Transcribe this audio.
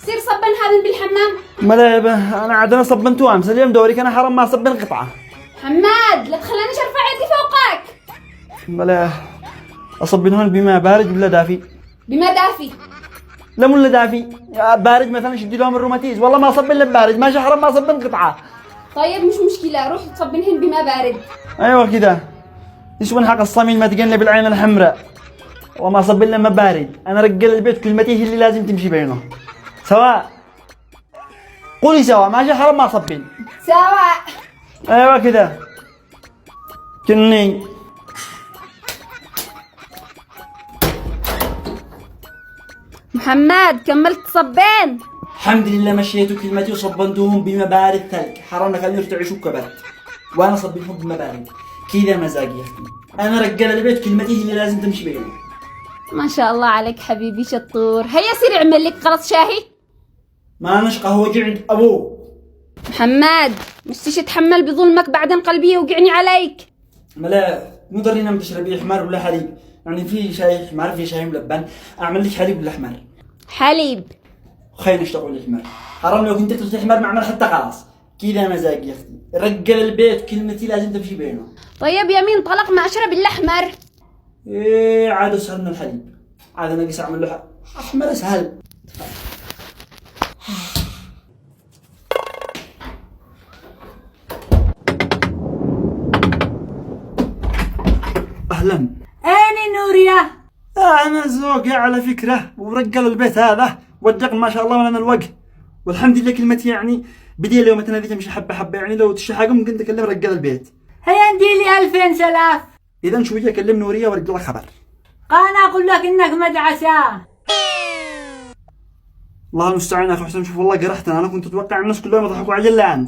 سير صبن هذا بالحمام. ملا انا عاد صبنتو امس، اليوم دوري كان حرام ما صبن قطعه. حماد لا تخلينيش ارفع يدي فوقك. ملا اصبن هون بماء بارد ولا دافي؟ بما دافي. لا مو الا دافي، بارد مثلا شدي لهم الروماتيز، والله ما صبن الا بارد، ماشي حرام ما صبن قطعه. طيب مش مشكلة، روح تصبنهن بما بارد. ايوه كذا. يسوون حق الصميل ما تقلنا بالعين الحمراء. وما صب الا ما بارد، انا رجال البيت كلمتي هي اللي لازم تمشي بينه. سواء. قولي سواء، ماشي حرام ما صبين. سواء. ايوه كذا. كني. محمد كملت صبين؟ الحمد لله مشيتوا كلمتي وصبنتوهم بما بارد ثلج، حرام خليهم يرتعشوا كبرد. وانا صبيتهم بما بارد. كذا مزاجي يا اختي. انا رجال البيت كلمتي هي اللي لازم تمشي بينه. ما شاء الله عليك حبيبي شطور. هيا سير اعمل لك غلط شاهي. ما نشقى هو جي عند ابوه. محمد مش تتحمل بظلمك بعدين قلبي يوقعني عليك. ملا مو ضروري تشربي حمار ولا حليب، يعني في شاي حمار في شاي ملبن، اعمل لك حليب ولا حمار؟ حليب. خلينا نشتغل الحمار. حرام لو كنت ترتاح حمار معمل حتى خلاص. كذا مزاج يا اختي، رجال البيت كلمتي لازم تمشي بينه. طيب يمين طلق ما اشرب الاحمر. ايه عاد سهلنا الحليب، عاد انا قيس اعمل له احمر اسهل. اهلا. أين نوريا؟ انا زوجي على فكره، ورجال البيت هذا ودق ما شاء الله لنا الوجه، والحمد لله كلمتي يعني بدي اليوم هذه تمشي حبه حبه، يعني لو تشحاقه ممكن تكلم رجال البيت. هيا نديلي 2000 سلاف. اذا شويه كلم نوريه وارجع لك خبر. أنا أقول لك إنك مدعسة. الله المستعان يا اخي حسين، شوف والله قرحتنا، انا كنت اتوقع الناس كلهم يضحكوا علي الا انت.